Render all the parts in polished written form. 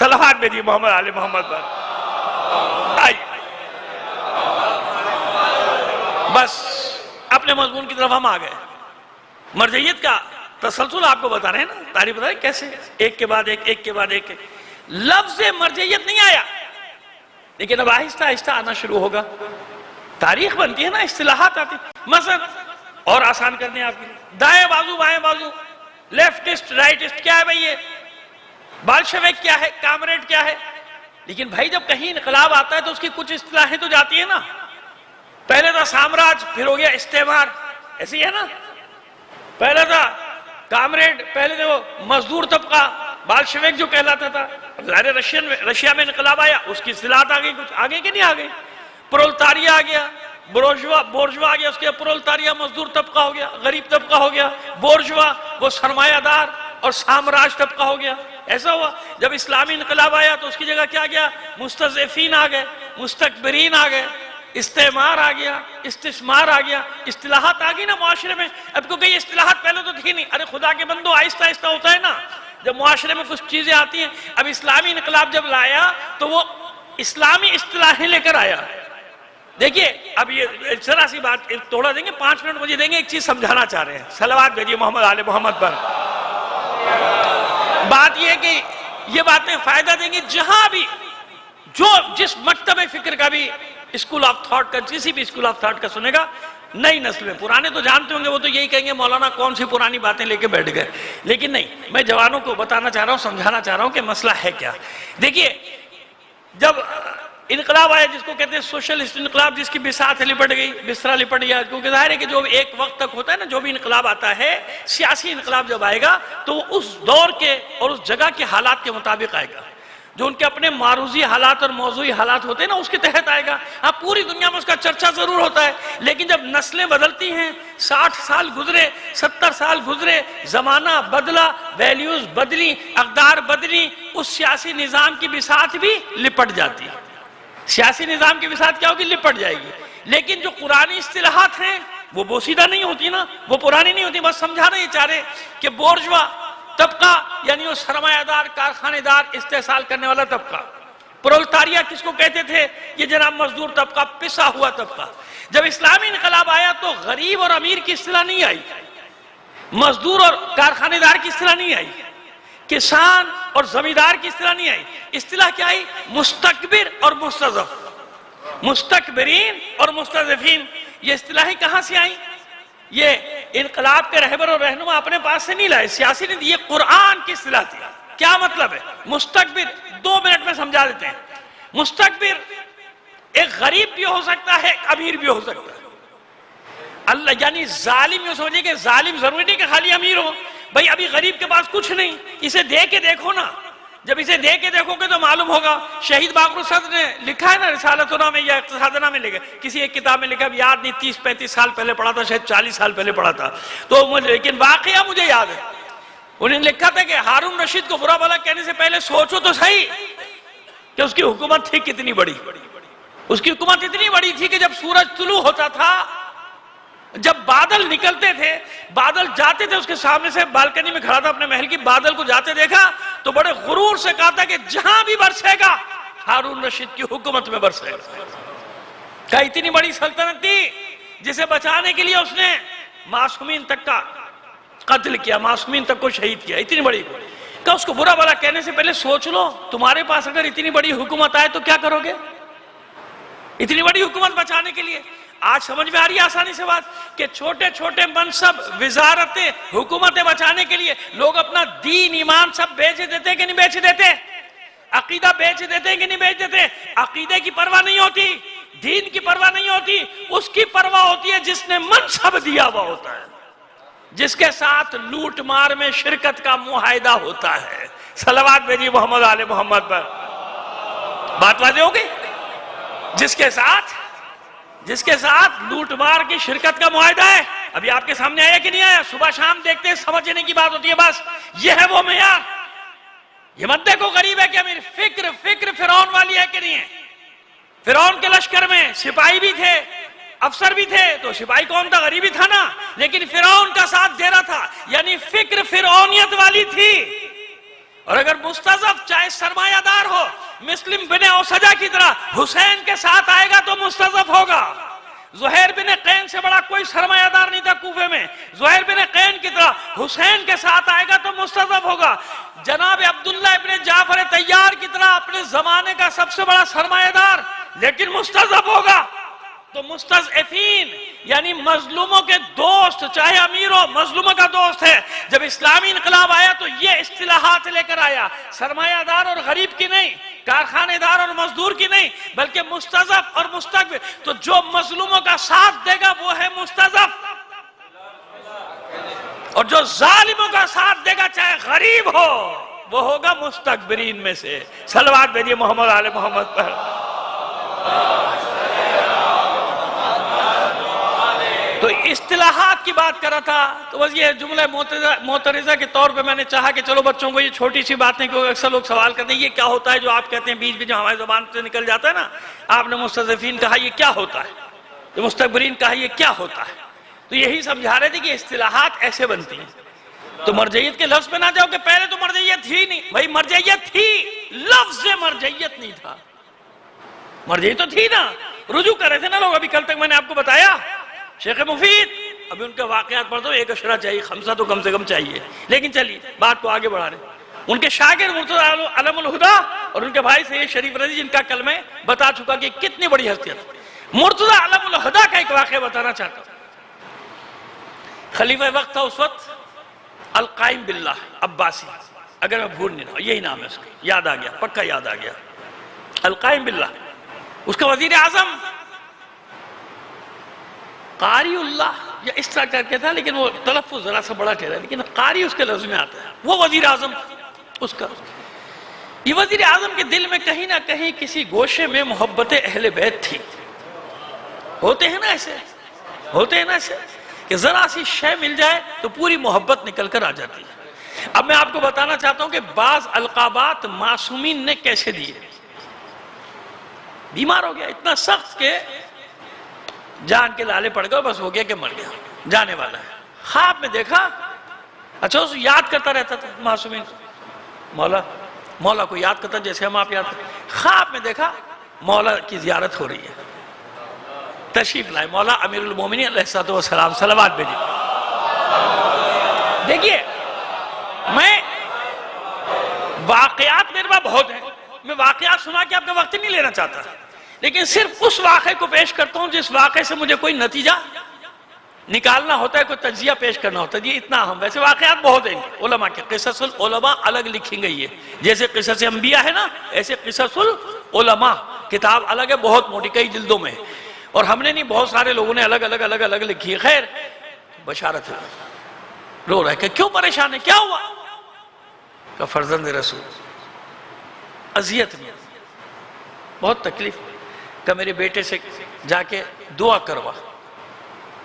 صلوات بھیجیے محمد آل محمد پر. آئیے بس اپنے مضمون کی طرف ہم آ گئے. مرجعیت کا تسلسل آپ کو بتا رہے ہیں نا, تعریف بتا رہے ہیں کیسے ایک کے بعد ایک, ایک کے بعد ایک. لفظ مرجعیت نہیں آیا, لیکن اب آہستہ آہستہ آنا شروع ہوگا. تاریخ بنتی ہے نا, اصطلاحات آتی. مثلا اور آسان کرنے آپ کے لیے, دائیں بازو بائیں بازو, لیفٹسٹ رائٹسٹ کیا ہے بھئی, یہ بالشویک کیا ہے, کامریڈ کیا ہے. لیکن بھائی جب کہیں انقلاب آتا ہے تو اس کی کچھ اصطلاحیں تو جاتی ہیں نا. پہلے تھا سامراج, پھر ہو گیا استعمار, ایسی ہے نا. پہلے تھا کامریڈ, پہلے تھا وہ مزدور طبقہ, بالشویک جو کہلاتا تھا. ظاہر رشیا میں انقلاب آیا, اس کی اصطلاحات آ گئی, کچھ آگے کہ نہیں آ گئی. پرولتاریا آ گیا, بورژوا آ گیا, اس کے پرولتاریا مزدور طبقہ ہو گیا, غریب طبقہ ہو گیا. بورژوا وہ سرمایہ دار اور سامراج طبقہ ہو گیا. ایسا ہوا. جب اسلامی انقلاب آیا تو اس کی جگہ کیا گیا, مستضعفین آ گئے, مستکبرین آ گئے, استعمار آ گیا, استثمار آ گیا. اصطلاحات آ گئی نا معاشرے میں. اب کیونکہ یہ اصطلاحات پہلے تو تھی نہیں. ارے خدا کے بندو, آہستہ آہستہ ہوتا ہے نا. جب معاشرے میں کچھ چیزیں آتی ہیں, اب اسلامی انقلاب جب لایا تو وہ اسلامی اصطلاحیں لے کر آیا. دیکھیے اب یہ ذرا سی بات توڑا دیں گے, 5 منٹ مجھے دیں گے, ایک چیز سمجھانا چاہ رہے ہیں. صلوات بھیجیے محمد آل محمد پر. بات یہ ہے کہ یہ باتیں فائدہ دیں گی جہاں بھی جو جس مکتب فکر کا بھی اسکول آف تھاٹ کا, کسی بھی اسکول آف تھاٹ کا سنے گا. نئی نسل میں, پرانے تو جانتے ہوں گے, وہ تو یہی کہیں گے مولانا کون سی پرانی باتیں لے کے بیٹھ گئے. لیکن نہیں, میں جوانوں کو بتانا چاہ رہا ہوں, سمجھانا چاہ رہا ہوں کہ مسئلہ ہے کیا. دیکھیے جب انقلاب آیا, جس کو کہتے ہیں سوشلسٹ انقلاب, جس کی بساط لپٹ گئی, بسترا لپٹ گیا, کیونکہ ظاہر ہے کہ جو ایک وقت تک ہوتا ہے نا, جو بھی انقلاب آتا ہے, سیاسی انقلاب جب آئے گا تو وہ اس دور کے اور اس جگہ کے حالات کے مطابق آئے گا. جو ان کے اپنے معروضی حالات اور موضوعی حالات ہوتے ہیں نا, اس کے تحت آئے گا. ہاں پوری دنیا میں اس کا چرچا ضرور ہوتا ہے, لیکن جب نسلیں بدلتی ہیں, 60 سال گزرے, 70 سال گزرے, زمانہ بدلا, ویلیوز بدلی, اقدار بدلی, اس سیاسی نظام کی بساط بھی لپٹ جاتی ہے. سیاسی نظام کی بساط کیا ہوگی, لپٹ جائے گی. لیکن جو قرآنی اصطلاحات ہیں وہ بوسیدہ نہیں ہوتی نا, وہ پرانی نہیں ہوتی. بس سمجھانا یہ چاہ رہے کہ بورژوا طبقہ یعنی وہ سرمایہ دار, کارخانے دار, استحصال کرنے والا طبقہ. پرولتاریا کس کو کہتے تھے, یہ جناب مزدور طبقہ, پسا ہوا طبقہ. جب اسلامی انقلاب آیا تو غریب اور امیر کی اصطلاح نہیں آئی, مزدور اور کارخانے دار کی اصطلاح نہیں آئی, کسان اور زمیندار کی اصطلاح نہیں آئی. اصطلاح کیا آئی, مستکبر اور مستضعف, مستکبرین اور مستضعفین. یہ اصطلاحیں کہاں سے آئیں؟ یہ انقلاب کے رہبر اور رہنما اپنے پاس سے نہیں لائے, سیاسی نہیں, یہ قرآن کی اصطلاح تھی. کیا مطلب ہے مستکبر؟ 2 منٹ میں سمجھا دیتے ہیں. مستکبر ایک غریب بھی ہو سکتا ہے, ایک امیر بھی ہو سکتا ہے. اللہ یعنی ظالم, یہ سمجھے کہ ظالم ضروری نہیں کہ خالی امیر ہو. بھئی ابھی غریب کے پاس کچھ نہیں, اسے دے کے دیکھو نا. جب اسے دے کے دیکھو گے تو معلوم ہوگا. شہید باقر الصدر نے لکھا ہے نا رسالتنا میں یا اقتصادنا میں لکھا, کسی ایک کتاب میں لکھا, یاد نہیں, 30-35 سال پہلے پڑھا تھا, شاید 40 سال پہلے پڑھا تھا تو لیکن واقعہ مجھے یاد ہے. انہوں نے لکھا تھا کہ ہارون رشید کو برا بھلا کہنے سے پہلے سوچو تو صحیح کہ اس کی حکومت تھی کتنی بڑی. اس کی حکومت اتنی بڑی تھی کہ جب سورج طلوع ہوتا تھا, جب بادل نکلتے تھے, بادل جاتے تھے, اس کے سامنے سے بالکنی میں کھڑا تھا اپنے محل کی, بادل کو جاتے دیکھا تو بڑے غرور سے کہا تھا کہ جہاں بھی برسے گا ہارون رشید کی حکومت میں برسے گا. کہا اتنی بڑی سلطنت تھی جسے بچانے کے لیے اس نے معصومین تک کا قتل کیا, معصومین تک کو شہید کیا. اتنی بڑی. کہا اس کو برا بھلا کہنے سے پہلے سوچ لو, تمہارے پاس اگر اتنی بڑی حکومت آئے تو کیا کرو گے, اتنی بڑی حکومت بچانے کے لیے. آج سمجھ میں آ رہی ہے آسانی سے بات کہ چھوٹے چھوٹے منصب, وزارتیں, حکومتیں بچانے کے لیے لوگ اپنا دین, ایمان سب بیچ دیتے کہ نہیں بیچ دیتے, عقیدہ بیچ دیتے کہ نہیں بیچ دیتے. عقیدے کی پرواہ نہیں ہوتی, دین کی پرواہ نہیں ہوتی, اس کی پرواہ ہوتی ہے جس نے منصب دیا ہوا ہوتا ہے, جس کے ساتھ لوٹ مار میں شرکت کا معاہدہ ہوتا ہے. صلوات بھیجیے محمد آل محمد پر. بات واضح ہو گئی؟ جس کے ساتھ لوٹ مار کی شرکت کا معاہدہ ہے. ابھی آپ کے سامنے آیا کہ نہیں آیا؟ صبح شام دیکھتے ہیں, سمجھنے کی بات ہوتی ہے. بس یہ ہے وہ معیار. یہ مت دیکھو غریب ہے کہ امیر. فکر فرعون والی ہے کہ نہیں ہے؟ فرعون کے لشکر میں سپاہی بھی تھے, افسر بھی تھے, تو سپاہی کون تھا؟ غریبی تھا نا, لیکن فرعون کا ساتھ دے رہا تھا. یعنی فکر فرعونیت والی تھی. اور اگر مستضعف چاہے سرمایہ دار ہو مسلم بن اوسجہ کی طرح حسین کے ساتھ آئے گا تو مستضعف ہوگا. زہیر بن قین سے بڑا کوئی سرمایہ دار نہیں تھا کوفے میں، زہیر بن قین کی طرح حسین کے ساتھ آئے گا تو مستضعف ہوگا. جناب عبداللہ ابن جعفر طیار کی طرح اپنے زمانے کا سب سے بڑا سرمایہ دار لیکن مستضعف ہوگا. تو مستضعفین یعنی مظلوموں کے دوست، چاہے امیر ہو مظلوموں کا دوست ہے. جب اسلامی انقلاب آیا تو یہ اصطلاحات لے کر آیا، سرمایہ دار اور غریب کی نہیں، کارخانے دار اور مزدور کی نہیں، بلکہ مستضعف اور مستکبر. تو جو مظلوموں کا ساتھ دے گا وہ ہے مستضعف، اور جو ظالموں کا ساتھ دے گا چاہے غریب ہو وہ ہوگا مستکبرین میں سے. صلوات بھیجیے محمد آل محمد پر. تو اصطلاحات کی بات کر رہا تھا، تو بس یہ جملہ معترضہ کے طور پہ میں نے چاہا کہ چلو بچوں کو یہ چھوٹی سی باتیں، کیونکہ اکثر لوگ سوال کرتے ہیں یہ کیا ہوتا ہے جو آپ کہتے ہیں بیچ بیچ ہماری زبان سے نکل جاتا ہے نا. آپ نے مستضعفین کہا یہ کیا ہوتا ہے، تو مستکبرین کہا یہ کیا ہوتا ہے. تو یہی سمجھا رہے تھے کہ اصطلاحات ایسے بنتی ہیں. تو مرجعیت کے لفظ پہ نہ جاؤ کہ پہلے تو مرجعیت تھی نہیں. بھائی مرجعیت تھی، لفظ مرجعیت نہیں تھا. مرجعیت تو تھی نا، رجوع کر رہے تھے نا لوگ. ابھی کل تک میں نے آپ کو بتایا شیخ مفید، ابھی ان کے واقعات پڑھتا ہوں، ایک اشرہ چاہیے، خمسہ تو کم سے کم چاہیے. لیکن چلیے بات کو آگے بڑھا رہے. ان کے شاگرد مرتضی علم الہدا اور ان کے بھائی سید شریف رضی جن کا کل میں بتا چکا کہ کتنی بڑی حیثیت. مرتضی علم الہدا کا ایک واقعہ بتانا چاہتا ہوں. خلیفہ وقت تھا اس وقت القائم باللہ عباسی، اگر میں بھول نہیں رہا یہی نام ہے اس کا، یاد آ گیا، پکا یاد آ گیا. القائم باللہ. اس کا وزیر اعظم قاری اللہ یا اس طرح کر کے تھا، لیکن وہ تلفظ ذرا سا بڑا ٹھہرا ہے، لیکن قاری اس کے لفظ میں آتا ہے. وہ وزیر اعظم اس کا، یہ وزیر اعظم کے دل میں کہیں نہ کہیں کسی گوشے میں محبت اہل بیت تھی. ہوتے ہیں نا ایسے، ہوتے ہیں نا ایسے کہ ذرا سی شے مل جائے تو پوری محبت نکل کر آ جاتی ہے. اب میں آپ کو بتانا چاہتا ہوں کہ بعض القابات معصومین نے کیسے دیے. بیمار ہو گیا اتنا سخت کہ جان کے لالے پڑ گئے، بس ہو گیا کہ مر گیا، جانے والا ہے. خواب میں دیکھا، اچھا اس یاد کرتا رہتا تھا معصومین، مولا کو یاد کرتا جیسے ہم آپ یاد کرتے. خواب میں دیکھا مولا کی زیارت ہو رہی ہے، تشریف لائے مولا امیر المومنین علیہ السلام، صلوات بھیجیے. دیکھیے میں واقعات میرے پاس بہت ہیں، میں واقعات سنا کے آپ کا وقت نہیں لینا چاہتا، لیکن صرف اس واقعے کو پیش کرتا ہوں جس واقعے سے مجھے کوئی نتیجہ نکالنا ہوتا ہے، کوئی تجزیہ پیش کرنا ہوتا ہے. یہ اتنا اہم. ویسے واقعات بہت ہیں علماء کے، قصص العلماء الگ لکھی گئی ہے. جیسے قصص انبیاء ہے نا، ایسے قصص العلماء کتاب الگ ہے، بہت موٹی، کئی جلدوں میں، اور ہم نے نہیں، بہت سارے لوگوں نے الگ الگ لکھی ہے. خیر بشارت ہے. رو رہا ہے کہ کیوں پریشان ہے، کیا ہوا؟ کہ فرزند رسول اذیت میں، بہت تکلیف، کہ میرے بیٹے سے جا کے دعا کروا،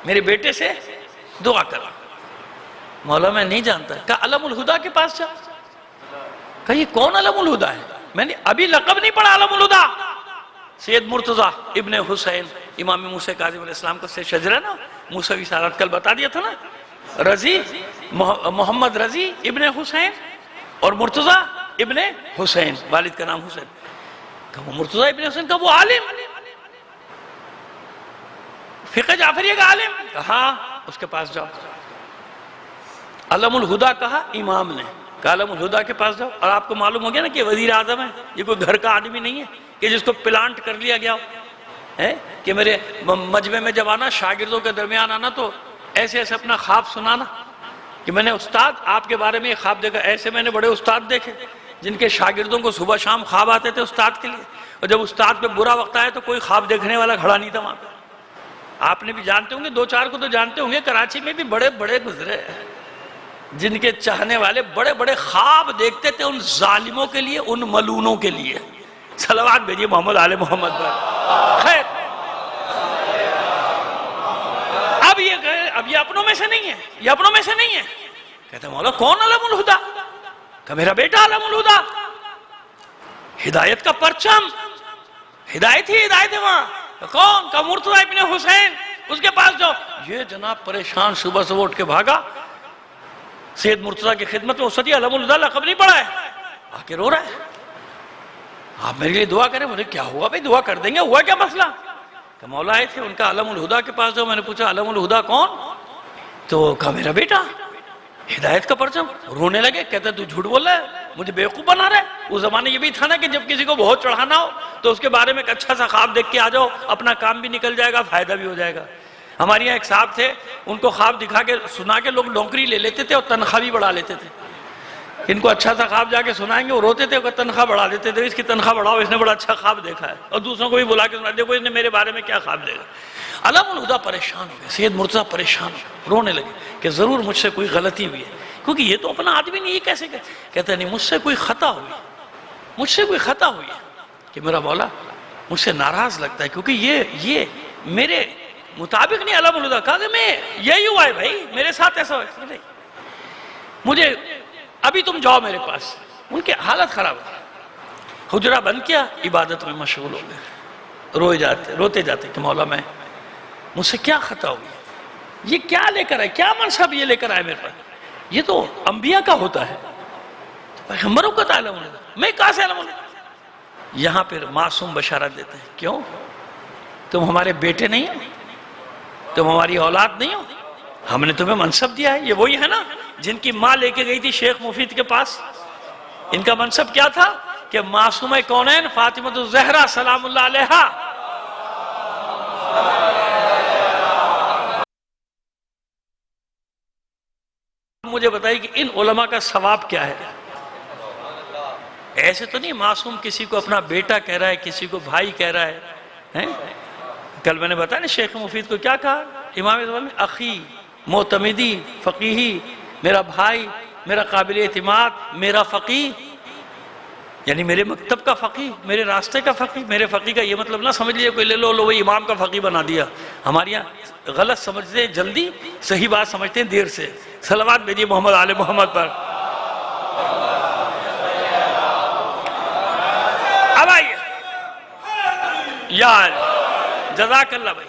میرے بیٹے سے دعا کروا. مولا میں نہیں جانتا. کہا علم الہدا کے پاس جا. کہا یہ کون علم الہدا ہے؟ میں نے ابھی لقب نہیں پڑھا علم الہدا. سید مرتضی ابن حسین، امام موسیٰ کاظم علیہ السلام کا سے شجرہ نا، موسوی سالات کل بتا دیا تھا نا، رضی محمد رضی ابن حسین اور مرتضی ابن حسین، والد کا نام حسین. کہا وہ مرتضی ابن حسین کا وہ عالم، فقہ جعفریہ کا عالم. کہا اس کے پاس جاؤ. علم الہدا کہا امام نے. کہا علم الہدا کے پاس جاؤ. اور آپ کو معلوم ہو گیا نا کہ وزیر اعظم ہے، یہ کوئی گھر کا آدمی نہیں ہے کہ جس کو پلانٹ کر لیا گیا ہو کہ میرے مجمع میں جب آنا، شاگردوں کے درمیان آنا تو ایسے ایسے اپنا خواب سنانا کہ میں نے استاد آپ کے بارے میں یہ خواب دیکھا. ایسے میں نے بڑے استاد دیکھے جن کے شاگردوں کو صبح شام خواب آتے تھے استاد کے لیے، اور جب استاد پہ برا وقت آئے تو کوئی خواب دیکھنے والا کھڑا نہیں تھا وہاں پہ. آپ نے بھی جانتے ہوں گے، دو چار کو تو جانتے ہوں گے، کراچی میں بھی بڑے بڑے گزرے جن کے چاہنے والے بڑے بڑے خواب دیکھتے تھے ان ظالموں کے لیے، ان ملونوں کے لیے. صلوات بھیجیے محمد آل محمد پر. خیر اب یہ اپنوں میں سے نہیں ہے، یہ اپنوں میں سے نہیں ہے. کہتے ہیں مولا کون علم الہدا؟ کہ میرا بیٹا علم الہدا، ہدایت کا پرچم، ہدایت ہی ہدایت ہے وہاں. کون؟ کہ مرتضی ابن حسین، اس کے پاس جاؤ. یہ جناب پریشان صبح اٹھ کے بھاگا سید مرتضی کی خدمت میں. اس علم الہدا لقب نہیں پڑھا ہے، آ کے رو رہا ہے, آپ میرے لیے دعا کریں. مجھے کیا ہوا بھائی, دعا کر دیں گے, ہوا کیا مسئلہ؟ کہ مولا آئے تھے, ان کا علم الہدا کے پاس جو, میں نے پوچھا علم الہدا کون؟ تو کہا میرا بیٹا, ہدایت کا پرچم. رونے لگے, کہتے تو جھوٹ بول رہا ہے, مجھے بیوقوف بنا رہا ہے. اس زمانے یہ بھی تھا نا کہ جب کسی کو بہت چڑھانا ہو تو اس کے بارے میں ایک اچھا سا خواب دیکھ کے آ جاؤ, اپنا کام بھی نکل جائے گا, فائدہ بھی ہو جائے گا. ہمارے یہاں ایک صاحب تھے, ان کو خواب دکھا کے سنا کے لوگ نوکری لے لیتے تھے اور تنخواہ بھی بڑھا لیتے تھے. ان کو اچھا سا خواب جا کے سنائیں گے, وہ روتے تھے, تنخواہ بڑھا دیتے تھے, اس کی تنخواہ بڑھاؤ, اس نے بڑا اچھا خواب دیکھا ہے. اور دوسروں کو بھی بلا کے سنا, دیکھو اس نے میرے بارے میں کیا خواب دیکھا. علم الہدا پریشان ہو گئے, سید مرتضیٰ پریشان ہو, رونے لگے کہ ضرور مجھ سے کوئی غلطی ہوئی ہے, کیونکہ یہ تو اپنا آدمی نہیں, یہ کیسے کہتے نہیں, مجھ سے کوئی خطا ہوئی, مجھ سے کوئی خطا ہوئی ہے کہ میرا مولا مجھ سے ناراض لگتا ہے, کیونکہ یہ میرے مطابق نہیں علم الہدا. کہا کہ میں یہی ہوا ہے بھائی, میرے ساتھ ایسا ہوا ہے, مجھے ابھی تم جاؤ میرے پاس. ان کے حالت خراب ہے, حجرہ بند کیا, عبادت میں مشغول ہو گئے, روتے جاتے کہ مولا میں مجھ سے کیا خطا ہوئی, یہ کیا لے کر آئے, کیا منصب یہ لے کر آئے میرے پاس, یہ تو انبیاء کا ہوتا ہے, پیغمبروں کا تعلیم ہونے تھا, میں کہاں سے علم ہونے. یہاں پھر معصوم بشارت دیتے ہیں, کیوں تم ہمارے بیٹے نہیں ہو, تم ہماری اولاد نہیں ہو, ہم نے تمہیں منصب دیا ہے. یہ وہی ہے نا جن کی ماں لے کے گئی تھی شیخ مفید کے پاس, ان کا منصب کیا تھا کہ معصومہ کونین فاطمہ الزہرا سلام اللہ علیہا. مجھے بتائیے کہ ان علماء کا ثواب کیا ہے. ایسے تو نہیں معصوم کسی کو اپنا بیٹا کہہ رہا ہے, کسی کو بھائی کہہ رہا ہے. کل میں نے بتایا نا شیخ مفید کو کیا کہا, امام زمان اخی معتمدی فقیہی, میرا بھائی, میرا قابل اعتماد, میرا فقیہ, یعنی میرے مکتب کا فقیہ, میرے راستے کا فقیہ. میرے فقیہ کا یہ مطلب نہ سمجھ لیے کوئی لے لو وہی امام کا فقیہ بنا دیا. ہمارے یہاں غلط سمجھتے ہیں جلدی, صحیح بات سمجھتے ہیں دیر سے. صلوات بھیجیے محمد آل محمد پر. اب آئیے یار, جزاک اللہ بھائی,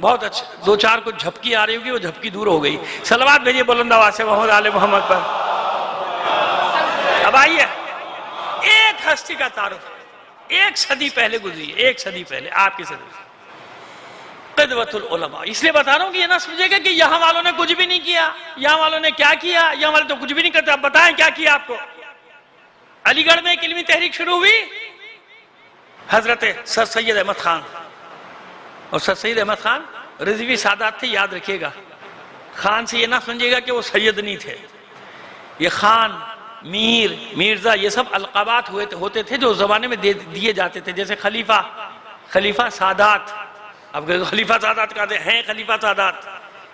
بہت اچھا. دو چار کو جھپکی آ رہی ہوگی, وہ جھپکی دور ہو گئی. صلوات بھیجیے بلند آواز سے محمد آل محمد پر. اب آئیے, ایک ہستی کا تعارف, ایک صدی پہلے گزری, ایک صدی پہلے, آپ کی صدی, قدوۃ العلماء. اس لیے بتا رہا ہوں کہ یہ نہ سمجھے گا کہ یہاں والوں نے کچھ بھی نہیں کیا, یہاں والوں نے کیا کیا, یہاں والے تو کچھ بھی نہیں کرتے. اب بتائیں کیا کیا آپ کو. علی گڑھ میں ایک علمی تحریک شروع ہوئی, حضرت سر سید احمد خان, اور سر سید احمد خان رضوی سادات تھے, یاد رکھیے گا. خان سے یہ نہ سمجھے گا کہ وہ سید نہیں تھے. یہ خان, میر, میرزا, یہ سب القابات ہوتے تھے جو زمانے میں دیے جاتے تھے. جیسے خلیفہ سادات. اب خلیفہ سادات کہتے ہیں,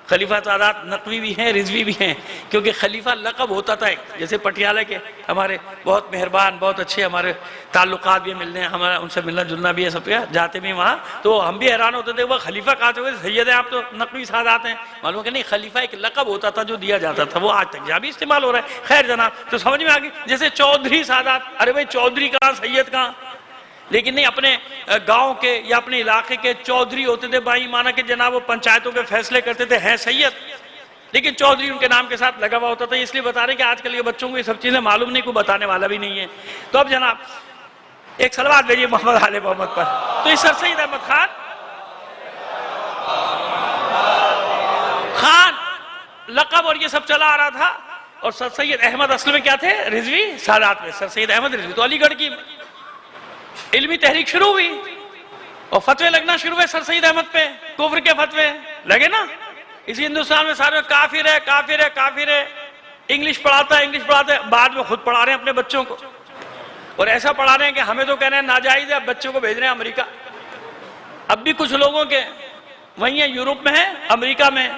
خلیفہ سادات نقوی بھی ہیں, رضوی بھی ہیں, کیونکہ خلیفہ لقب ہوتا تھا. جیسے پٹیالہ کے ہمارے بہت مہربان, بہت اچھے ہمارے تعلقات بھی ملنے, ہمارا ان سے ملنا جلنا بھی ہے, سب جاتے بھی وہاں, تو ہم بھی حیران ہوتے تھے وہ خلیفہ کہا تھے, سید ہیں آپ تو نقوی سادات ہیں. معلوم کہ نہیں, خلیفہ ایک لقب ہوتا تھا جو دیا جاتا تھا, وہ آج تک جہاں بھی استعمال ہو رہا ہے. خیر جناب, تو سمجھ میں آ گئی. جیسے چودھری سادات, ارے بھائی چودھری کہاں, سید کہاں, لیکن نہیں اپنے گاؤں کے یا اپنے علاقے کے چودھری ہوتے تھے بھائی, مانا کہ جناب وہ پنچایتوں کے فیصلے کرتے تھے, ہیں سید, لیکن چودھری ان کے نام کے ساتھ لگا ہوا ہوتا تھا. اس لیے بتا رہے ہیں کہ آج کل یہ بچوں کو یہ سب چیزیں معلوم نہیں, کوئی بتانے والا بھی نہیں ہے. تو اب جناب ایک صلوات بھیجیے محمد آل محمد پر. تو اس سر سید احمد خان لقب اور یہ سب چلا آ رہا تھا, اور سر سید احمد اصل میں کیا تھے, رضوی سادات میں, سر سید احمد رضوی. تو علی گڑھ کی علمی تحریک شروع ہوئی اور فتوے لگنا شروع ہوئے سر سید احمد پہ, کفر کے فتوے لگے نا. اسی ہندوستان میں سارے کافر ہے, کافر ہے, کافر ہے, انگلش پڑھاتا ہے, بعد میں خود پڑھا رہے ہیں اپنے بچوں کو, اور ایسا پڑھا رہے ہیں کہ ہمیں تو کہہ رہے ہیں ناجائز ہے, اب بچوں کو بھیج رہے ہیں امریکہ. اب بھی کچھ لوگوں کے وہیں ہیں, یورپ میں ہیں, امریکہ میں,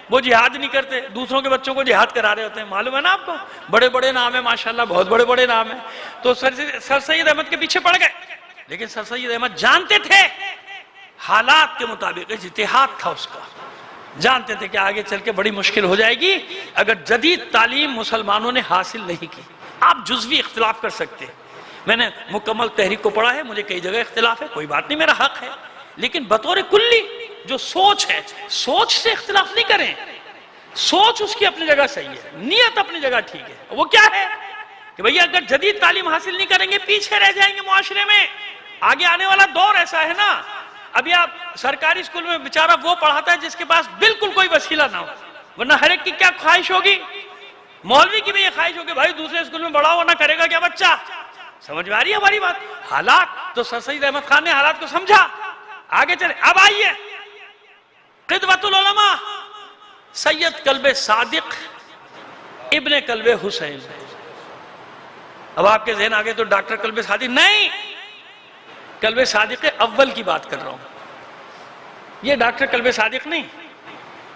وہ جہاد نہیں کرتے, دوسروں کے بچوں کو جہاد کرا رہے ہوتے ہیں. معلوم ہے نا آپ کو, بڑے بڑے نام ہیں ماشاءاللہ, بہت بڑے بڑے نام ہیں. تو سر سید احمد کے پیچھے پڑ گئے, لیکن سر سید احمد جانتے تھے حالات کے مطابق, اجتہاد تھا اس کا, جانتے تھے کہ آگے چل کے بڑی مشکل ہو جائے گی اگر جدید تعلیم مسلمانوں نے حاصل نہیں کی. آپ جزوی اختلاف کر سکتے ہیں, میں نے مکمل تحریک کو پڑھا ہے, مجھے کئی جگہ اختلاف ہے, کوئی بات نہیں, میرا حق ہے, لیکن بطور کلی جو سوچ ہے, سوچ سے اختلاف نہیں کریں. سوچ اس کی اپنی جگہ صحیح ہے, نیت اپنی جگہ ٹھیک ہے. وہ کیا ہے کہ بھئی اگر جدید تعلیم حاصل نہیں کریں گے پیچھے رہ جائیں گے معاشرے میں. آگے آنے والا دور ایسا ہے نا. ابھی آپ سرکاری اسکول میں بیچارہ وہ پڑھاتا ہے جس کے پاس بالکل کوئی وسیلہ نہ ہو, ورنہ ہر ایک کی کیا خواہش ہوگی, مولوی کی بھی یہ خواہش ہوگی بھائی دوسرے اسکول میں بڑا ہونا کرے گا کیا بچہ. سمجھ میں آ رہی ہے ہماری بات. حالات تو سر سید احمد خان نے حالات کو سمجھا. آگے چلے. اب آئیے قدوۃ العلماء سید کلب صادق ابن کلب حسین. اب آپ کے ذہن آگے تو ڈاکٹر کلب صادق نہیں, کلب صادق اول کی بات کر رہا ہوں. یہ ڈاکٹر کلب صادق نہیں,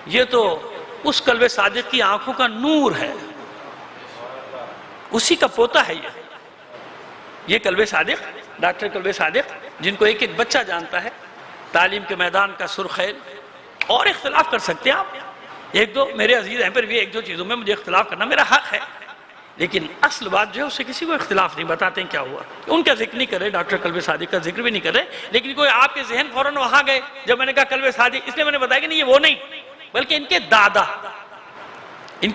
یہ تو اس کلب صادق کی آنکھوں کا نور ہے, اسی کا پوتا ہے. یہ کلب صادق, ڈاکٹر کلب صادق جن کو ایک ایک بچہ جانتا ہے, تعلیم کے میدان کا سرخیر. اور اختلاف کر سکتے ہیں آپ, ایک دو میرے عزیز ہیں, پر بھی ایک دو چیزوں میں مجھے اختلاف کرنا میرا حق ہے, لیکن اصل بات جو ہے اس سے کسی کو اختلاف نہیں. بتاتے ہیں کیا ہوا. ان کا ذکر نہیں کرے, ڈاکٹر کلب صادق کا ذکر بھی نہیں کرے, لیکن کوئی آپ کے ذہن فوراً وہاں گئے جب میں نے کہا کلب صادق, اس لیے میں نے بتایا کہ نہیں یہ وہ نہیں, بلکہ ان کے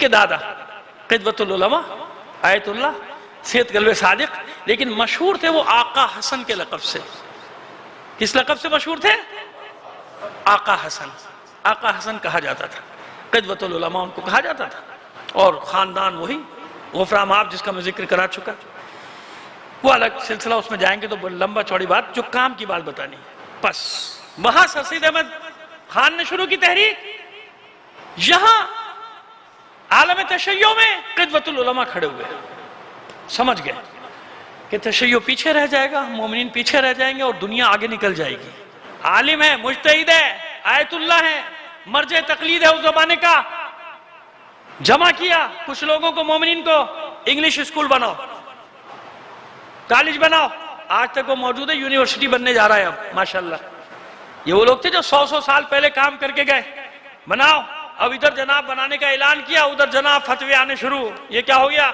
دادا قدوۃ العلماء آیت اللہ سید کلب صادق, لیکن مشہور تھے وہ آقا حسن کے لقب سے. کس لقب سے مشہور تھے؟ آقا حسن. آقا حسن کہا جاتا تھا, قدوۃ العلماء ان کو کہا جاتا تھا. اور خاندان وہی غفران مآب جس کا میں ذکر کرا چکا, وہ الگ سلسلہ, اس میں جائیں گے تو لمبا چوڑی بات, جو کام کی بات بتانی. بس وہاں سر سید احمد خان نے شروع کی تحریک, یہاں عالم تشیع میں قدوۃ العلماء کھڑے ہوئے, سمجھ گئے کہ تشیع پیچھے رہ جائے گا, مومنین پیچھے رہ جائیں گے اور دنیا آگے نکل جائے گی. عالم ہے, مجتہد ہے, آیت اللہ ہے, مرجع تقلید ہے اس زمانے کا. جمع کیا کچھ لوگوں کو, مومنین کو, انگلش اسکول بناؤ, کالج بناؤ. آج تک وہ موجود ہے, یونیورسٹی بننے جا رہا ہے اب ماشاءاللہ. یہ وہ لوگ تھے جو 100 سال پہلے کام کر کے گئے, بناؤ. اب ادھر جناب بنانے کا اعلان کیا, ادھر جناب فتوے آنے شروع. یہ کیا ہو گیا,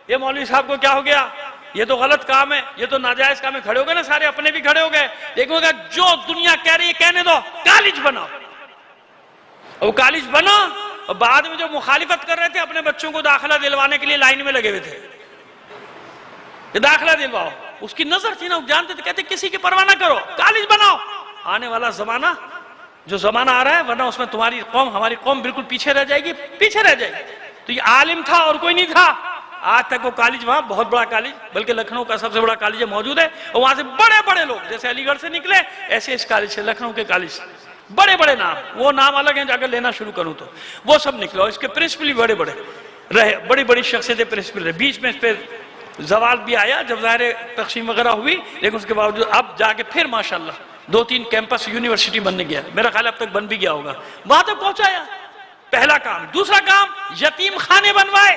یہ مولوی صاحب کو کیا ہو گیا, یہ تو غلط کام ہے, یہ تو ناجائز کام ہے. کھڑے ہو گئے نا سارے, اپنے بھی کھڑے ہو گئے, لیکن وہ کہا جو دنیا کہہ رہی ہے کہنے دو, کالج بناؤ. اور کالج بنا, اور بعد میں جو مخالفت کر رہے تھے اپنے بچوں کو داخلہ دلوانے کے لیے لائن میں لگے ہوئے تھے کہ داخلہ دلواؤ. اس کی نظر تھی نا, وہ جانتے تھے, کہتے کسی کی پرواہ نہ کرو, کالج بناؤ. آنے والا زمانہ جو زمانہ آ رہا ہے, ورنہ اس میں تمہاری قوم, ہماری قوم بالکل پیچھے رہ جائے گی, پیچھے رہ جائے گی. تو یہ عالم تھا اور کوئی نہیں تھا. آج تک وہ کالج, وہاں بہت بڑا کالج, بلکہ لکھنؤ کا سب سے بڑا کالج موجود ہے, اور وہاں سے بڑے بڑے لوگ جیسے علی گڑھ سے نکلے, ایسے اس کالج سے, لکھنؤ کے کالج سے بڑے بڑے نام, وہ نام الگ ہیں, جا کر لینا شروع کروں تو وہ سب نکلو. اس کے پرنسپل بھی بڑے بڑے رہے, بڑی بڑی شخصیتیں پرنسپل رہے. بیچ میں اس پہ زوال بھی آیا جب ظاہر تقسیم وغیرہ ہوئی, لیکن اس کے باوجود اب جا کے پھر ماشاءاللہ 2-3 کیمپس یونیورسٹی بننے گیا. میرا خیال اب تک بن بھی گیا ہوگا, وہاں تک پہنچایا. پہلا کام. دوسرا کام, یتیم خانے بنوائے,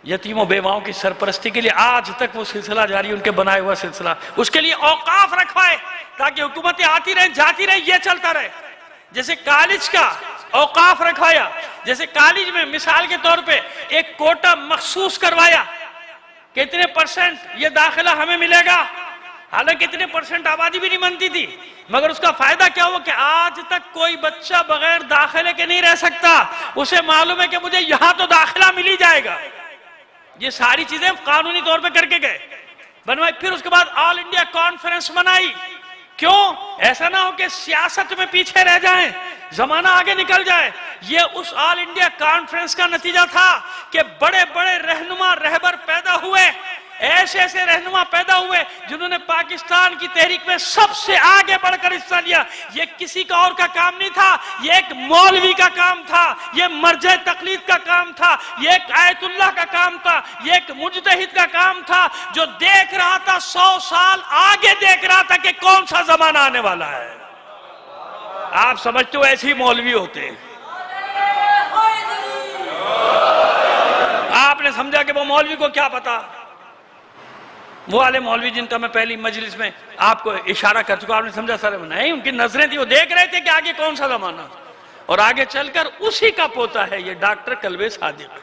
یتیم و بیواؤں کی سرپرستی کے لیے آج تک وہ سلسلہ جاری, ان کے بنائے ہوا سلسلہ. اس کے لیے اوقاف رکھوائے تاکہ حکومتیں آتی رہیں جاتی رہیں, یہ چلتا رہے. جیسے کالج کا اوقاف رکھوایا, جیسے کالج میں مثال کے طور پہ ایک کوٹا مخصوص کروایا کہ اتنے % یہ داخلہ ہمیں ملے گا. حالانکہ اتنے % آبادی بھی نہیں مانتی تھی, مگر اس کا فائدہ کیا ہوا کہ آج تک کوئی بچہ بغیر داخلے کے نہیں رہ سکتا. اسے معلوم ہے کہ مجھے یہاں تو داخلہ مل ہی جائے گا. یہ ساری چیزیں قانونی طور پہ کر کے گئے, بنوائی. پھر اس کے بعد آل انڈیا کانفرنس بنائی. کیوں؟ ایسا نہ ہو کہ سیاست میں پیچھے رہ جائیں, زمانہ آگے نکل جائے. یہ اس آل انڈیا کانفرنس کا نتیجہ تھا کہ بڑے بڑے رہنما, رہبر پیدا ہوئے, ایسے ایسے رہنما پیدا ہوئے جنہوں نے پاکستان کی تحریک میں سب سے آگے بڑھ کر حصہ لیا. یہ کسی کا اور کا کام نہیں تھا, یہ ایک مولوی کا کام تھا, یہ مرجع تقلید کا کام تھا, یہ ایک آیت اللہ کا کام تھا, یہ ایک مجتہد کا کام تھا جو دیکھ رہا تھا 100 سال آگے, دیکھ رہا تھا کہ کون سا زمانہ آنے والا ہے. آپ سمجھتے ہو ایسے ہی مولوی ہوتے ہیں. آپ نے سمجھا کہ وہ مولوی کو کیا پتا, وہ والے مولوی جن کا میں پہلی مجلس میں آپ کو اشارہ کر چکا, آپ نے سمجھا سر نہیں, ان کی نظریں تھی, وہ دیکھ رہے تھے کہ آگے کون سا زمانہ, اور آگے چل کر اسی کا پوتا ہے یہ ڈاکٹر کلب صادق.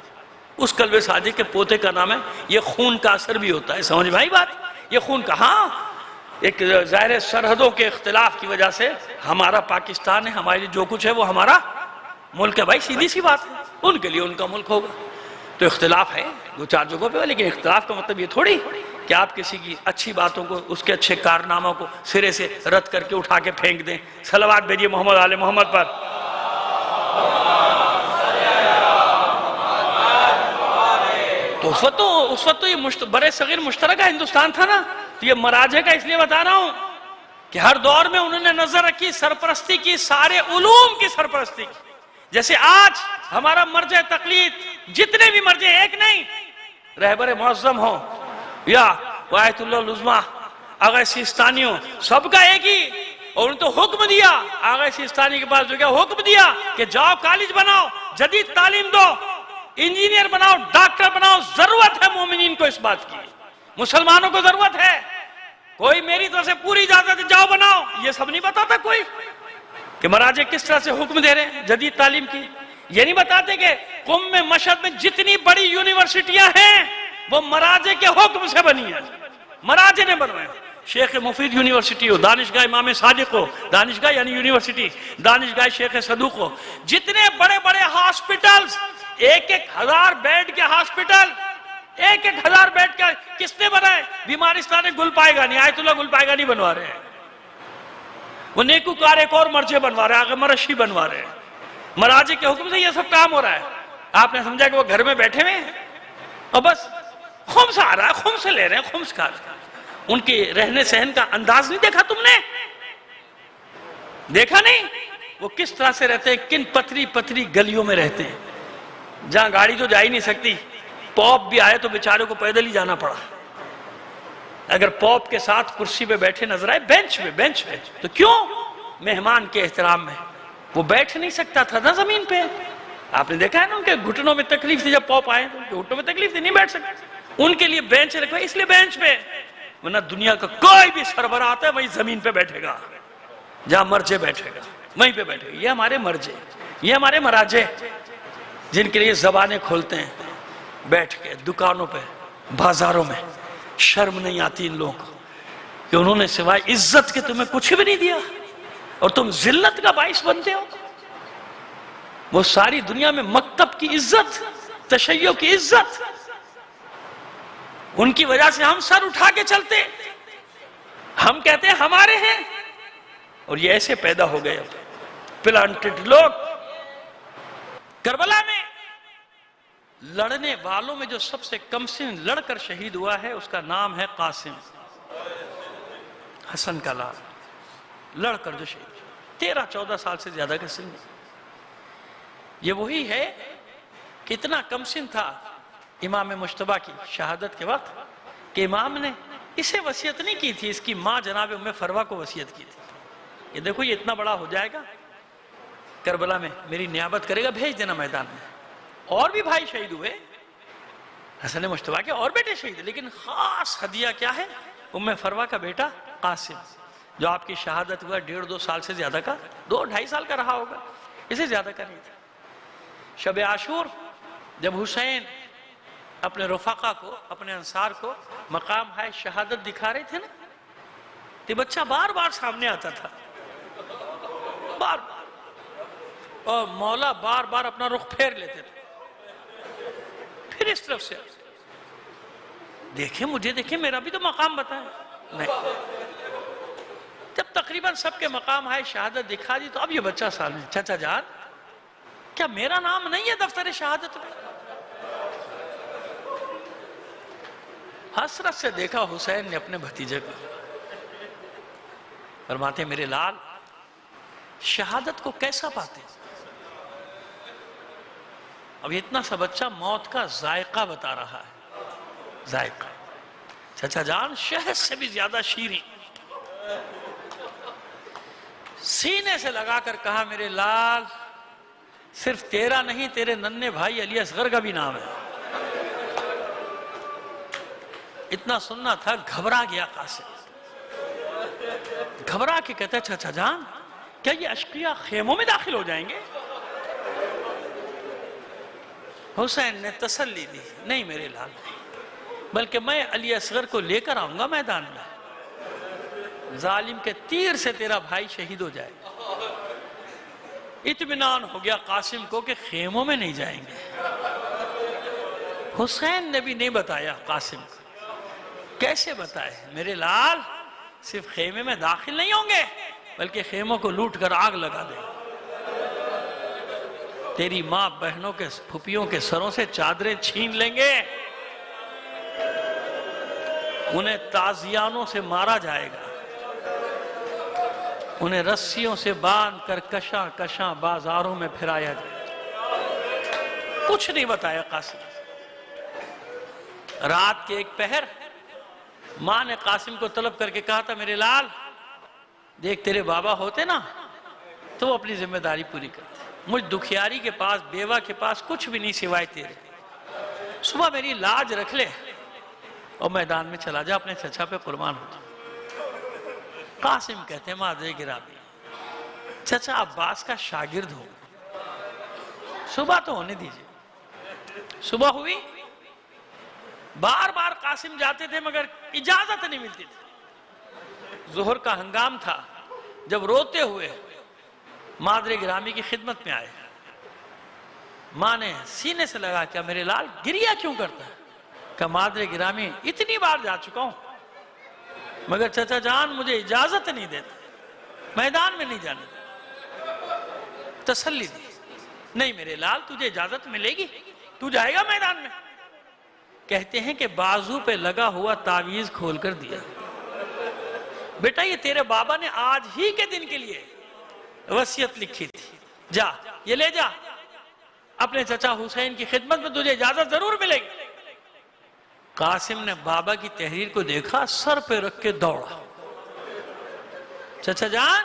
اس کلب صادق کے پوتے کا نام ہے. یہ خون کا اثر بھی ہوتا ہے, سمجھ میں آئی بات, یہ خون کا. ہاں ایک ظاہر سرحدوں کے اختلاف کی وجہ سے ہمارا پاکستان ہے, ہمارے لیے جو کچھ ہے وہ ہمارا ملک ہے بھائی, سیدھی سی بات ہے. ان کے لیے ان کا ملک ہوگا, تو اختلاف ہے. دو چار جگہوں پہ، لیکن اختلاف کا مطلب یہ تھوڑی کہ آپ کسی کی اچھی باتوں کو، اس کے اچھے کارناموں کو سرے سے رد کر کے اٹھا کے پھینک دیں۔ صلوات بھیجیے محمد آل محمد پر۔ تو اس وقت تو یہ برے صغیر مشترکہ ہندوستان تھا نا، تو یہ مراجع کا اس لیے بتا رہا ہوں کہ ہر دور میں انہوں نے نظر رکھی، سرپرستی کی، سارے علوم کی سرپرستی کی۔ جیسے آج ہمارا مرجع تقلید، جتنے بھی مرجع، ایک نہیں، رہبر معظم ہو یا آیت اللہ العظمیٰ آغا سیستانی ہو، سب کا ایک ہی، اور انہوں نے تو حکم دیا، آغا سیستانی کے پاس جو کیا حکم دیا کہ جاؤ کالج بناؤ، جدید تعلیم دو، انجینئر بناؤ، ڈاکٹر بناؤ، ضرورت ہے مومنین کو اس بات کی، مسلمانوں کو ضرورت ہے، کوئی میری طرف سے پوری اجازت ہے جاؤ بناؤ، یہ سب نہیں بتاتا کوئی کہ مراجع کس طرح سے حکم دے رہے ہیں جدید تعلیم کی۔ یہ نہیں بتاتے کہ قم میں، مشہد میں جتنی بڑی یونیورسٹیاں ہیں وہ مراجع کے حکم سے بنی ہیں، مراجع نے بنوائے۔ شیخ مفید یونیورسٹی ہو، دانشگاہ امام صادق ہو، دانشگاہ یعنی یونیورسٹی، دانشگاہ شیخ صدوق ہو، جتنے بڑے بڑے ہاسپٹلز، 1,000 بیڈ کے ہاسپٹل، 1,000 بیڈ کا کس نے بنائے؟ بیمارستان گل پائے گا نہیں، آیت اللہ گل پائے گا نہیں بنوا رہے ہیں، وہ نیکوکار ایک اور مرجع بنوا رہے ہیں، آگے مرشی بنوا رہے ہیں۔ مراجع کے حکم سے یہ سب کام ہو رہا ہے۔ آپ نے سمجھا کہ وہ گھر میں بیٹھے ہوئے ہیں اور بس خمس آ رہا ہے، خمس لے رہے ہیں، خمس کھا رہے ہیں۔ ان کے رہنے سہن کا انداز نہیں دیکھا تم نے؟ دیکھا نہیں وہ کس طرح سے رہتے ہیں، کن پتری پتری گلیوں میں رہتے ہیں جہاں گاڑی تو جا ہی نہیں سکتی۔ پوپ بھی آئے تو بیچارے کو پیدل ہی جانا پڑا۔ اگر پوپ کے ساتھ کرسی پہ بیٹھے نظر آئے، بینچ پہ، تو کیوں؟ مہمان کے احترام میں۔ وہ بیٹھ نہیں سکتا تھا نا زمین پہ، آپ نے دیکھا ہے نا ان کے گھٹنوں میں تکلیف تھی، جب پوپ آئے تو ان کے گھٹنوں میں تکلیف تھی، نہیں بیٹھ سکتے، ان کے لیے بینچ رکھو، اس لیے بینچ پہ، ورنہ دنیا کا کوئی بھی سربراہ آتا ہے وہی زمین پہ بیٹھے گا، جہاں مرجع بیٹھے گا وہیں پہ بیٹھے گا۔ یہ ہمارے مرجع، یہ ہمارے مراجع جن کے لیے زبانیں کھولتے ہیں بیٹھ کے دکانوں پہ، بازاروں میں۔ شرم نہیں آتی ان لوگوں کو کہ انہوں نے سوائے عزت کے تمہیں کچھ بھی نہیں دیا اور تم ذلت کا باعث بنتے ہو۔ وہ ساری دنیا میں مکتب کی عزت، تشیع کی عزت، ان کی وجہ سے ہم سر اٹھا کے چلتے، ہم کہتے ہیں ہمارے ہیں، اور یہ ایسے پیدا ہو گئے پلانٹڈ لوگ۔ کربلا میں لڑنے والوں میں جو سب سے کم سن لڑ کر شہید ہوا ہے اس کا نام ہے قاسم، حسن کا لال، لڑ کر جو شہید، 13-14 سال سے زیادہ کا سن۔ یہ وہی ہے کہ اتنا کم سن تھا امام مجتبیٰ کی شہادت کے وقت کہ امام نے اسے وصیت نہیں کی تھی، اس کی ماں جناب ام فروہ کو وصیت کی تھی، یہ دیکھو یہ اتنا بڑا ہو جائے گا، کربلا میں میری نیابت کرے گا، بھیج دینا میدان میں۔ اور بھی بھائی شہید ہوئے، حسن مجتبیٰ کے اور بیٹے شہید، لیکن خاص ہدیہ کیا ہے؟ ام فروہ کا بیٹا قاسم، جو آپ کی شہادت ہوا 1.5-2 سال سے زیادہ کا، 2-2.5 سال کا رہا ہوگا، اسے زیادہ کا نہیں تھا۔ شب عاشور جب حسین اپنے رفقا کو، اپنے انصار کو مقام ہے شہادت دکھا رہے تھے نا، تو بچہ بار بار سامنے آتا تھا، بار بار، اور مولا بار بار اپنا رخ پھیر لیتے تھے، پھر اس طرف سے دیکھیں مجھے، دیکھیں میرا بھی تو مقام بتائیں۔ نہیں، جب تقریباً سب کے مقام ہے شہادت دکھا دی تو اب یہ بچہ سامنے، چچا جان کیا میرا نام نہیں ہے دفتر شہادت میں؟ حسرت سے دیکھا حسین نے اپنے بھتیجے کو، فرماتے میرے لال شہادت کو کیسا پاتے؟ اب اتنا سا بچہ موت کا ذائقہ بتا رہا ہے، ذائقہ۔ چچا جان شہد سے بھی زیادہ شیریں، سینے سے لگا کر کہا میرے لال صرف تیرا نہیں، تیرے ننھے بھائی علی اصغر کا بھی نام ہے۔ اتنا سننا تھا، گھبرا گیا قاسم، گھبرا کے کہتا ہے چچا جان کیا یہ اشقیاء خیموں میں داخل ہو جائیں گے؟ حسین نے تسلی دی، نہیں میرے لال، بلکہ میں علی اصغر کو لے کر آؤں گا میدان میں، ظالم کے تیر سے تیرا بھائی شہید ہو جائے۔ اطمینان ہو گیا قاسم کو کہ خیموں میں نہیں جائیں گے۔ حسین نے بھی نہیں بتایا قاسم کو. کیسے بتائے؟ میرے لال صرف خیمے میں داخل نہیں ہوں گے بلکہ خیموں کو لوٹ کر آگ لگا دیں. تیری ماں بہنوں کے پھپھیوں کے سروں سے چادریں چھین لیں گے. انہیں تازیانوں سے مارا جائے گا. انہیں رسیوں سے باندھ کر کشاں کشاں بازاروں میں پھرایا جائے گا. کچھ نہیں بتایا قاسم. رات کے ایک پہر ماں نے قاسم کو طلب کر کے کہا تھا میرے لال دیکھ تیرے بابا ہوتے نا تو وہ اپنی ذمہ داری پوری کرتے. مجھ دکھیاری کے پاس بیوہ کے پاس کچھ بھی نہیں سوائے تیرے. صبح میری لاج رکھ لے اور میدان میں چلا جا اپنے چچا پہ قربان ہو جا. قاسم کہتے ہیں مادر گرامی چچا عباس کا شاگرد ہو صبح تو ہونے دیجئے. صبح ہوئی بار بار قاسم جاتے تھے مگر اجازت نہیں ملتی تھی. ظہر کا ہنگام تھا جب روتے ہوئے مادر گرامی کی خدمت میں آئے. ماں نے سینے سے لگا کیا میرے لال گریا کیوں کرتا ہے؟ کہ مادر گرامی اتنی بار جا چکا ہوں مگر چچا جان مجھے اجازت نہیں دیتے میدان میں نہیں جانے دیتے. تسلی دی نہیں میرے لال تجھے اجازت ملے گی تو جائے گا میدان میں. کہتے ہیں کہ بازو پہ لگا ہوا تعویذ کھول کر دیا. بیٹا یہ تیرے بابا نے آج ہی کے دن کے لیے وصیت لکھی تھی. جا یہ لے جا اپنے چچا حسین کی خدمت میں تجھے اجازت ضرور ملے گی. قاسم نے بابا کی تحریر کو دیکھا سر پہ رکھ کے دوڑا. چچا جان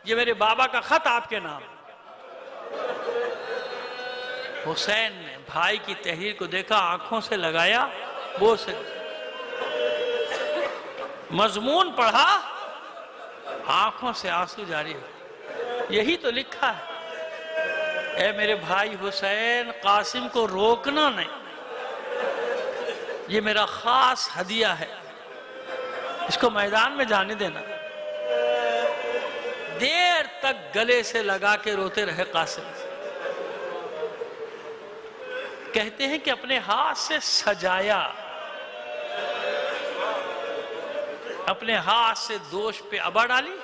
یہ میرے بابا کا خط آپ کے نام. حسین نے بھائی کی تحریر کو دیکھا آنکھوں سے لگایا وہ سے مضمون پڑھا آنکھوں سے آنسو جاری ہو. یہی تو لکھا ہے اے میرے بھائی حسین قاسم کو روکنا نہیں یہ میرا خاص ہدیہ ہے اس کو میدان میں جانے دینا. دیر تک گلے سے لگا کے روتے رہے قاسم. کہتے ہیں کہ اپنے ہاتھ سے سجایا اپنے ہاتھ سے دوش پہ ابا ڈالی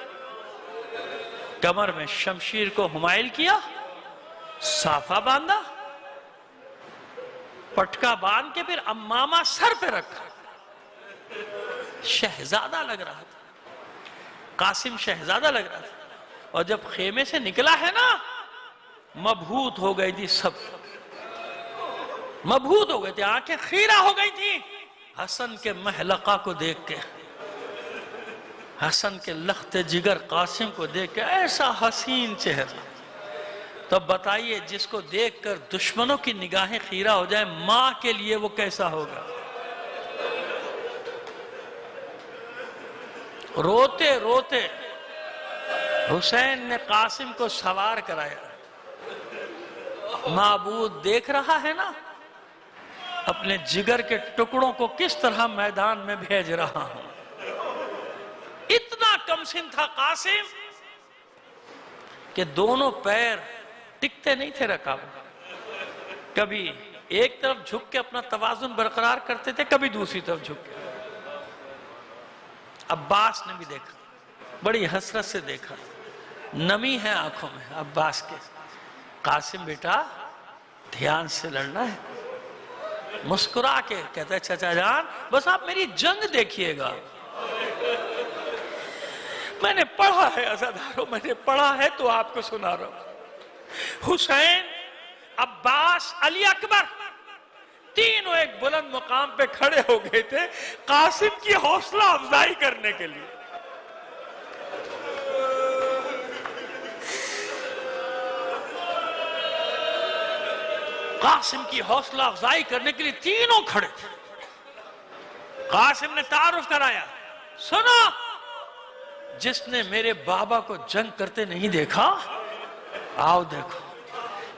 کمر میں شمشیر کو حمائل کیا صافہ باندھا پٹکا باندھ کے پھر امامہ سر پہ رکھا. شہزادہ لگ رہا تھا قاسم شہزادہ لگ رہا تھا. اور جب خیمے سے نکلا ہے نا مبہوت ہو گئی تھی سب مبہوت ہو گئے تھے آنکھیں خیرہ ہو گئی تھی حسن کے محلقہ کو دیکھ کے حسن کے لخت جگر قاسم کو دیکھ کے ایسا حسین چہرہ. تو بتائیے جس کو دیکھ کر دشمنوں کی نگاہیں خیرہ ہو جائیں ماں کے لیے وہ کیسا ہوگا. روتے روتے حسین نے قاسم کو سوار کرایا. معبود دیکھ رہا ہے نا اپنے جگر کے ٹکڑوں کو کس طرح میدان میں بھیج رہا ہوں. اتنا کم سن تھا قاسم کہ دونوں پیر ٹکتے نہیں تھے رکعت. کبھی ایک طرف جھک کے اپنا توازن برقرار کرتے تھے کبھی دوسری طرف جھک کے. عباس نے بھی دیکھا بڑی حسرت سے دیکھا نمی ہے آنکھوں میں عباس کے. قاسم بیٹا دھیان سے لڑنا ہے. مسکرا کے کہتا ہے چچا جان بس آپ میری جنگ دیکھیے گا. میں نے پڑھا ہے عزاداروں میں نے پڑھا ہے تو آپ کو سنا رہا ہوں. حسین عباس علی اکبر تینوں ایک بلند مقام پہ کھڑے ہو گئے تھے قاسم کی حوصلہ افزائی کرنے کے لیے. قاسم کی حوصلہ افزائی کرنے کے لیے تینوں کھڑے تھے. قاسم نے تعارف کرایا سنو جس نے میرے بابا کو جنگ کرتے نہیں دیکھا آؤ دیکھو.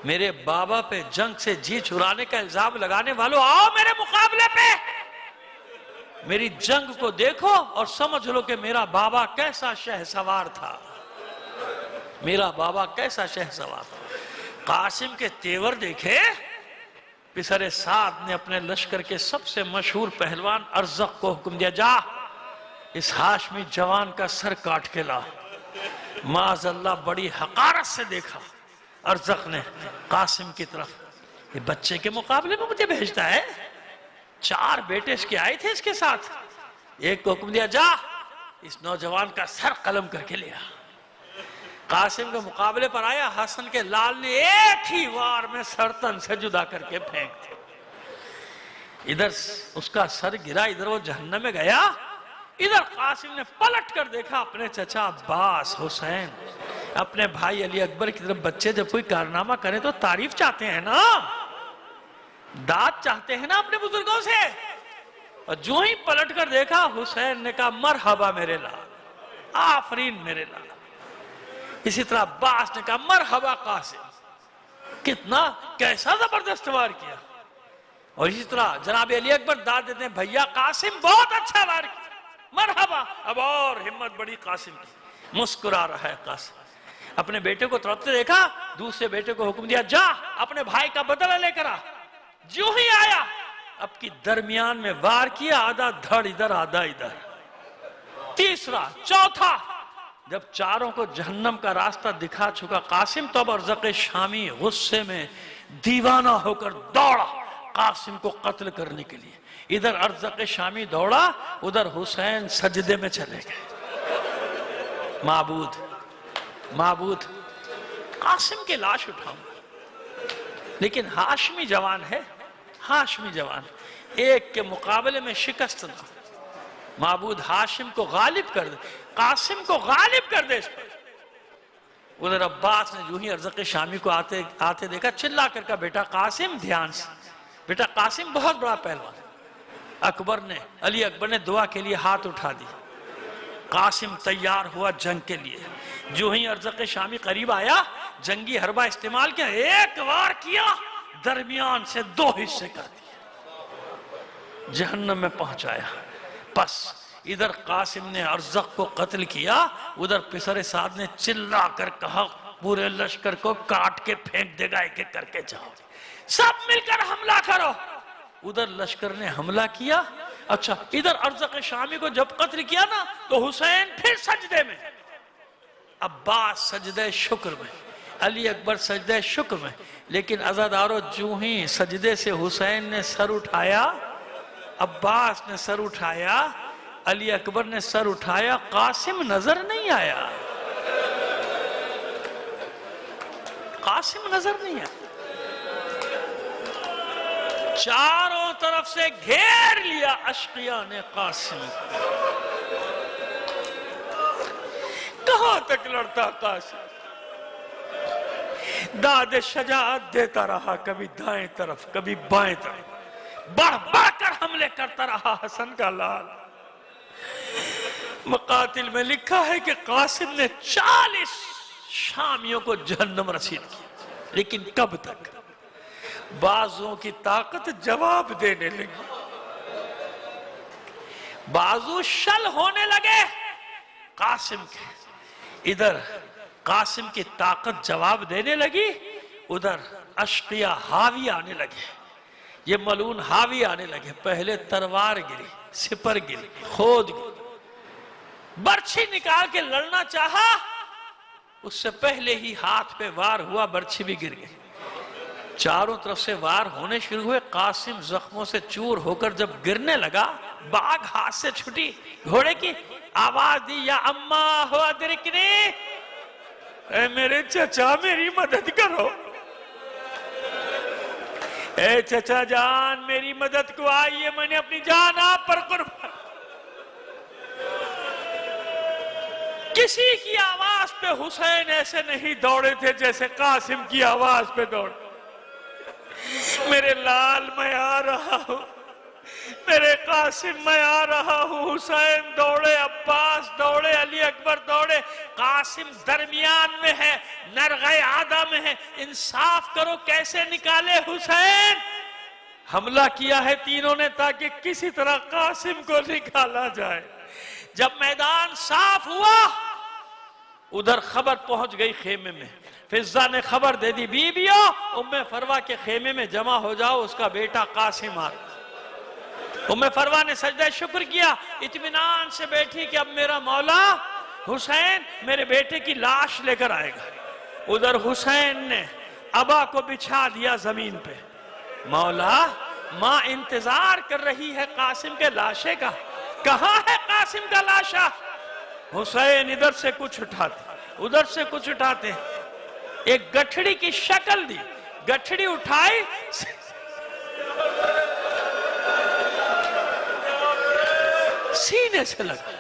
میرے بابا پہ جنگ سے جی چھڑانے کا الزام لگانے والوں آؤ میرے مقابلے پہ. میری جنگ کو دیکھو اور سمجھ لو کہ میرا بابا کیسا شہسوار تھا. میرا بابا کیسا شہسوار تھا. قاسم کے تیور دیکھے پسر سعد نے اپنے لشکر کے سب سے مشہور پہلوان ارزق کو حکم دیا، جا اس ہاشمی جوان کا سر کاٹ کے لا۔ معاذ اللہ بڑی حقارت سے دیکھا ارزق نے قاسم کی طرف، یہ بچے کے مقابلے میں مجھے بھیجتا ہے؟ 4 بیٹے اس کے آئے تھے اس کے ساتھ، ایک کو حکم دیا جا اس نوجوان کا سر قلم کر کے لیا۔ قاسم کے مقابلے پر آیا، حسن کے لال نے ایک ہی وار میں سر تن سے جدا کر کے پھینک دیا۔ ادھر اس کا سر گرا، ادھر وہ جہنم میں گیا، ادھر قاسم نے پلٹ کر دیکھا اپنے چچا عباس، حسین، اپنے بھائی علی اکبر کی طرف۔ بچے جب کوئی کارنامہ کرے تو تعریف چاہتے ہیں نا، داد چاہتے ہیں نا اپنے بزرگوں سے۔ اور جو ہی پلٹ کر دیکھا، حسین نے کہا مرحبا میرے لال، آفرین میرے لال۔ اسی طرح عباس نے کہا مرحبا قاسم، کتنا کیسا زبردست وار کیا۔ اور اسی طرح جناب علی اکبر داد دیتے ہیں بھیا قاسم بہت اچھا وار کیا، مرحبا۔ اب اور ہمت بڑی قاسم کی، مسکرا رہا ہے قاسم۔ اپنے بیٹے کو تڑپتے دیکھا، دوسرے بیٹے کو حکم دیا جا اپنے بھائی کا بدلہ لے کر آ۔ جو ہی آیا اب کی درمیان میں وار کیا، آدھا دھڑ ادھر آدھا ادھر۔ تیسرا، چوتھا، جب چاروں کو جہنم کا راستہ دکھا چکا قاسم، تو اب ارزق شامی غصے میں دیوانہ ہو کر دوڑا قاسم کو قتل کرنے کے لیے۔ ادھر ارزق شامی دوڑا، ادھر حسین سجدے میں چلے گئے۔ معبود معبود قاسم کی لاش اٹھاؤں، لیکن ہاشمی جوان ہے، ہاشمی جوان، ایک کے مقابلے میں شکست نہ۔ معبود ہاشم کو غالب کر دے، قاسم کو غالب کر دے اس پر۔ ادھر عباس نے جو ہی ارزق شامی کو آتے دیکھا، چلا کر کہا بیٹا قاسم دھیان سے، بیٹا قاسم بہت بڑا پہلوان ہے۔ علی اکبر نے دعا کے لیے ہاتھ اٹھا دی، قاسم تیار ہوا جنگ کے لیے۔ جو ہی ارزق شامی قریب آیا، جنگی حربہ استعمال کیا، ایک وار کیا، درمیان سے 2 حصے کر دیا، جہنم میں پہنچایا۔ پس ادھر قاسم نے ارزق کو قتل کیا، ادھر پسر سعد نے چلا کر کہا پورے لشکر کو کاٹ کے پھینک دے گا، ایک ایک کر کے جاؤ، سب مل کر حملہ کرو۔ ادھر لشکر نے حملہ کیا۔ اچھا ادھر ارزق شامی کو جب قتل کیا نا، تو حسین پھر سجدے میں، عباس سجدہ شکر میں، علی اکبر سجدہ شکر میں۔ لیکن عزادارو جو ہی سجدے سے حسین نے سر اٹھایا، عباس نے سر اٹھایا، علی اکبر نے سر اٹھایا، قاسم نظر نہیں آیا، قاسم نظر نہیں آیا۔ چاروں طرف سے گھیر لیا اشقیاء نے قاسم۔ کہاں تک لڑتا قاسم، داد شجاعت دیتا رہا، کبھی دائیں طرف کبھی بائیں طرف، بڑھ بڑھ کر حملے کرتا رہا حسن کا لال۔ مقاتل میں لکھا ہے کہ قاسم نے 40 شامیوں کو جہنم رسید کیا، لیکن کب تک؟ بازوں کی طاقت جواب دینے لگی، بازو شل ہونے لگے قاسم کے۔ ادھر قاسم کی طاقت جواب دینے لگی، ادھر اشقیاء حاوی آنے لگے، یہ ملعون حاوی آنے لگے۔ پہلے تلوار گری، سپر گری، خود گری، برچھی نکال کے لڑنا چاہا، اس سے پہلے ہی ہاتھ پہ وار ہوا، برچھی بھی گر گئی۔ چاروں طرف سے وار ہونے شروع ہوئے، قاسم زخموں سے چور ہو کر جب گرنے لگا، باغ ہاتھ سے چھٹی، گھوڑے کی آواز دی، یا اماں ہو ادرکنی، اے میرے چچا میری مدد کرو، اے چچا جان میری مدد کو آئیے، میں نے اپنی جان آپ پر قربان۔ کسی کی آواز پہ حسین ایسے نہیں دوڑے تھے جیسے قاسم کی آواز پہ دوڑے۔ میرے لال میں آ رہا ہوں، میرے قاسم میں آ رہا ہوں۔ حسین دوڑے، عباس دوڑے، علی اکبر دوڑے، قاسم درمیان میں ہے، نرغہ عادہ میں ہے۔ انصاف کرو کیسے نکالے حسین؟ حملہ کیا ہے تینوں نے تاکہ کسی طرح قاسم کو نکالا جائے۔ جب میدان صاف ہوا، ادھر خبر پہنچ گئی خیمے میں، فضہ نے خبر دے دی، بیبیوں ام فروا کے خیمے میں جمع ہو جاؤ، اس کا بیٹا قاسم آ رہا۔ ام فروا نے سجدہ شکر کیا، اطمینان سے بیٹھی کہ اب میرا مولا حسین میرے بیٹے کی لاش لے کر آئے گا۔ ادھر حسین نے ابا کو بچھا دیا زمین پہ، مولا ماں انتظار کر رہی ہے قاسم کے لاشے کا، کہاں ہے قاسم کا لاشا؟ حسین ادھر سے کچھ اٹھاتے ادھر سے کچھ اٹھاتے، ایک گٹھڑی کی شکل دی، گٹھڑی اٹھائی، سینے سے لگا،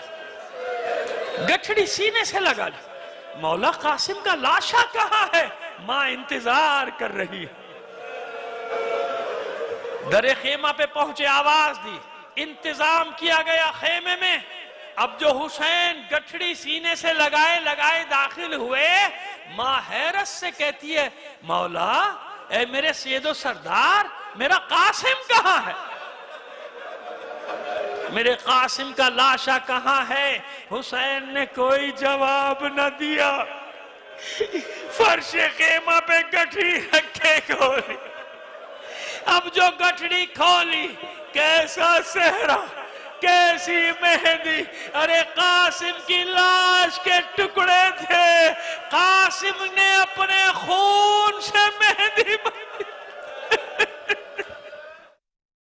گٹھڑی سینے سے لگا لی۔ مولا قاسم کا لاشا کہاں ہے؟ ماں انتظار کر رہی ہے۔ در خیمہ پہ پہنچے، آواز دی، انتظام کیا گیا خیمے میں۔ اب جو حسین گٹھڑی سینے سے لگائے داخل ہوئے، ماں حیرت سے کہتی ہے، مولا اے میرے سید و سردار، میرا قاسم کہاں ہے؟ میرے قاسم کا لاشا کہاں ہے؟ حسین نے کوئی جواب نہ دیا، فرش خیمہ پہ گٹھڑی رکھے کھولی۔ اب جو گٹھڑی کھولی، کیسا صحرا، کیسی مہندی، ارے قاسم کی لاش کے ٹکڑے تھے، قاسم نے اپنے خون سے مہندی